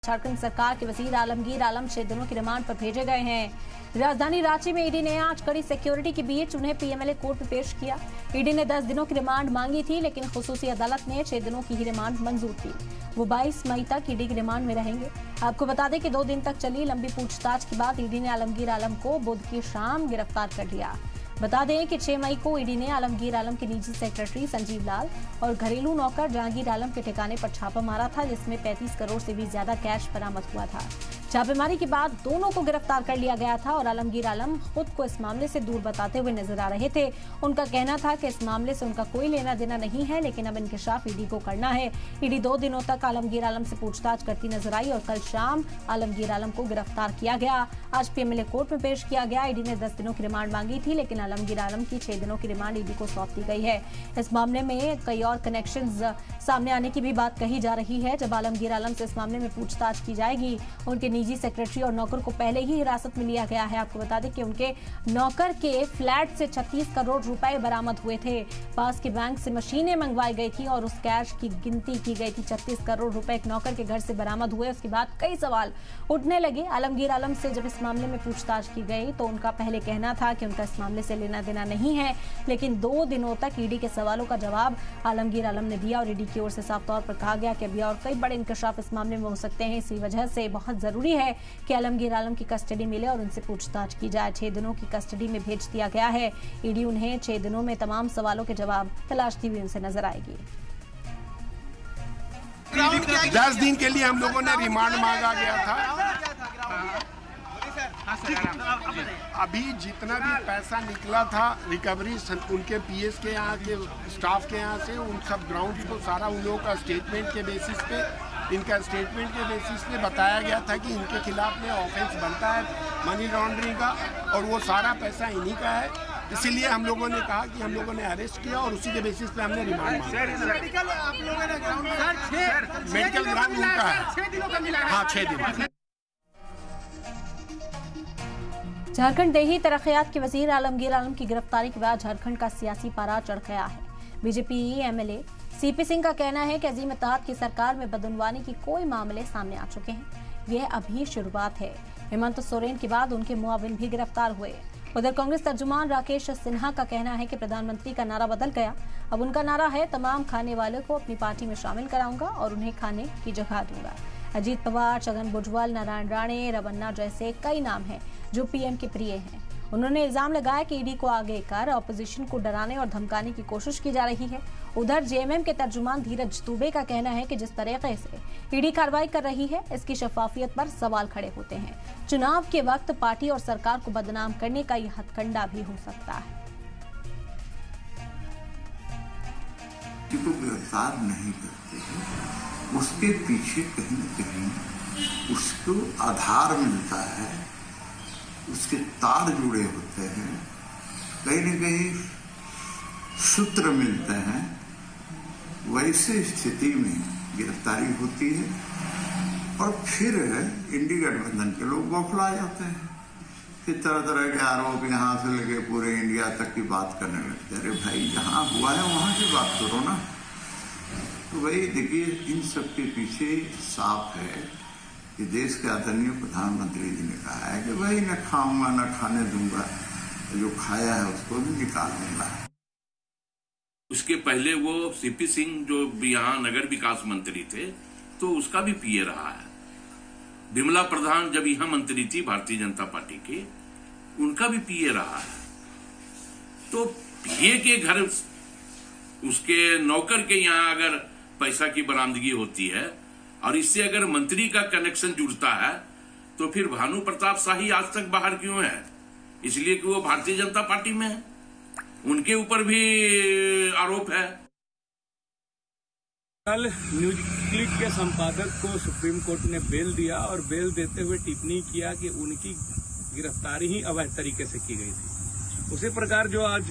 झारखंड सरकार के वजीर आलमगीर आलम 6 दिनों की रिमांड पर भेजे गए हैं। राजधानी रांची में ईडी ने आज कड़ी सिक्योरिटी के बीच उन्हें पीएमएलए कोर्ट में पेश किया। ईडी ने 10 दिनों की रिमांड मांगी थी, लेकिन खुसूसी अदालत ने 6 दिनों की ही रिमांड मंजूर की। वो 22 मई तक ईडी की रिमांड में रहेंगे। आपको बता दें कि 2 दिन तक चली लंबी पूछताछ के बाद ईडी ने आलमगीर आलम को बुध की शाम गिरफ्तार कर लिया। बता दें कि 6 मई को ईडी ने आलमगीर आलम के निजी सेक्रेटरी संजीव लाल और घरेलू नौकर जहांगीर आलम के ठिकाने पर छापा मारा था, जिसमें 35 करोड़ से भी ज्यादा कैश बरामद हुआ था। छापेमारी के बाद दोनों को गिरफ्तार कर लिया गया था और आलमगीर आलम खुद को इस मामले से दूर बताते हुए नजर आ रहे थे। उनका कहना था कि इस मामले से उनका कोई लेना देना नहीं है, लेकिन अब इंकशाफ ईडी को करना है। ईडी 2 दिनों तक आलमगीर आलम से पूछताछ करती नजर आई और कल शाम आलमगीर आलम को गिरफ्तार किया गया। आज पीएमएलए कोर्ट में पेश किया गया। ईडी ने 10 दिनों की रिमांड मांगी थी, लेकिन आलमगीर आलम की 6 दिनों की रिमांड ईडी को सौंप दी गई है। इस मामले में कई और कनेक्शंस सामने आने की भी बात कही जा रही है। जब आलमगीर आलम से इस मामले में पूछताछ की जाएगी, उनके निजी सेक्रेटरी और नौकर को पहले ही हिरासत में लिया गया है। आपको बता दें कि उनके नौकर के फ्लैट से 36 करोड़ रुपए बरामद हुए थे। पास के बैंक से मशीनें मंगवाई गई थी और उस कैश की गिनती की गई थी। 36 करोड़ रुपए एक नौकर के घर से बरामद हुए। उसके बाद कई सवाल उठने लगे। आलमगीर आलम से जब इस मामले में पूछताछ की गई तो उनका पहले कहना था कि उनका इस मामले से लेना देना नहीं है, लेकिन 2 दिनों तक ईडी के सवालों का जवाब आलमगीर आलम ने दिया और ईडी की ओर से साफ तौर पर कहा गया कि अभी और कई बड़े इंकशाफ इस मामले में हो सकते हैं। इसी वजह से बहुत जरूरी है कि आलमगीर आलम की कस्टडी मिले और उनसे पूछताछ की जाए। 6 दिनों की कस्टडी में भेज दिया गया है। ईडी उन्हें 6 दिनों में तमाम सवालों के जवाब तलाशती हुई उनसे नजर आएगी। 10 दिन के लिए हम लोगों ने रिमांड मांगा गया था। अभी जितना भी पैसा निकला था रिकवरी उनके पीएस के यहाँ के स्टाफ के यहाँ से, उन सब ग्राउंड को सारा उन लोगों का स्टेटमेंट के बेसिस पे, इनका स्टेटमेंट के बेसिस पे बताया गया था कि इनके खिलाफ में ऑफेंस बनता है मनी लॉन्ड्रिंग का और वो सारा पैसा इन्हीं का है। इसीलिए हम लोगों ने कहा कि हम लोगों ने अरेस्ट किया और उसी के बेसिस पे हमने रिमांड मांगा। मेडिकल ग्राउंड उनका है। हाँ, 6 दिन। झारखंड देही तरक्कियात के वजीर आलमगीर आलम की गिरफ्तारी के बाद झारखंड का सियासी पारा चढ़ गया है। बीजेपी एमएलए सीपी सिंह का कहना है कि अजीम इत्तेहाद की सरकार में बदउनवानी की कोई मामले सामने आ चुके हैं। यह अभी शुरुआत है। हेमंत सोरेन के बाद उनके मुआविन भी गिरफ्तार हुए। उधर कांग्रेस तर्जुमान राकेश सिन्हा का कहना है कि प्रधानमंत्री का नारा बदल गया। अब उनका नारा है, तमाम खाने वालों को अपनी पार्टी में शामिल कराऊंगा और उन्हें खाने की जगह दूंगा। अजीत पवार, छगन भुजबल, नारायण राणे, रमन्ना जैसे कई नाम हैं जो पीएम के प्रिय हैं। उन्होंने इल्जाम लगाया कि ईडी को आगे कर ऑपोजिशन को डराने और धमकाने की कोशिश की जा रही है। उधर जेएमएम के तर्जुमान धीरज दुबे का कहना है कि जिस तरीके से ईडी कार्रवाई कर रही है, इसकी शफाफियत पर सवाल खड़े होते हैं। चुनाव के वक्त पार्टी और सरकार को बदनाम करने का यह हथकंडा भी हो सकता है। को गिरफ्तार नहीं करते हैं, उसके पीछे कहीं न कहीं उसको आधार मिलता है, उसके तार जुड़े होते हैं, कहीं न कहीं सूत्र मिलते हैं। वैसे स्थिति में गिरफ्तारी होती है और फिर इंडी गठबंधन के लोग बौखला जाते हैं। फिर तरह तरह के आरोप यहाँ से लेके पूरे इंडिया तक की बात करने लगते हैं। अरे भाई, जहाँ हुआ है वहाँ की बात करो ना। तो वही देखिए, इन सब के पीछे साफ है कि देश के आदरणीय प्रधानमंत्री जी ने कहा है कि भाई न खाऊंगा न खाने दूंगा, जो खाया है उसको भी निकाल दूंगा। उसके पहले वो सीपी सिंह जो यहाँ नगर विकास मंत्री थे, तो उसका भी पीए रहा है। विमला प्रधान जब यहाँ मंत्री थी भारतीय जनता पार्टी की, उनका भी पीए रहा है। तो पीए के घर उसके नौकर के यहाँ अगर पैसा की बरामदगी होती है और इससे अगर मंत्री का कनेक्शन जुड़ता है, तो फिर भानु प्रताप शाही आज तक बाहर क्यों है? इसलिए कि वो भारतीय जनता पार्टी में है। उनके ऊपर भी आरोप है। कल न्यूज क्लिक के संपादक को सुप्रीम कोर्ट ने बेल दिया और बेल देते हुए टिप्पणी किया कि उनकी गिरफ्तारी ही अवैध तरीके से की गई थी। उसी प्रकार जो आज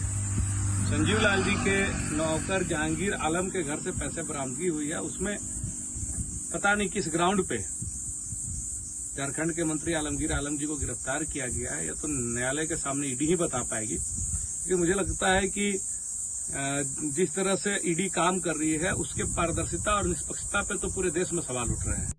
संजीव लाल जी के नौकर जहांगीर आलम के घर से पैसे बरामदगी हुई है, उसमें पता नहीं किस ग्राउंड पे झारखंड के मंत्री आलमगीर आलम जी को गिरफ्तार किया गया है। या तो न्यायालय के सामने ईडी ही बता पाएगी, क्योंकि मुझे लगता है कि जिस तरह से ईडी काम कर रही है, उसके पारदर्शिता और निष्पक्षता पे तो पूरे देश में सवाल उठ रहे हैं।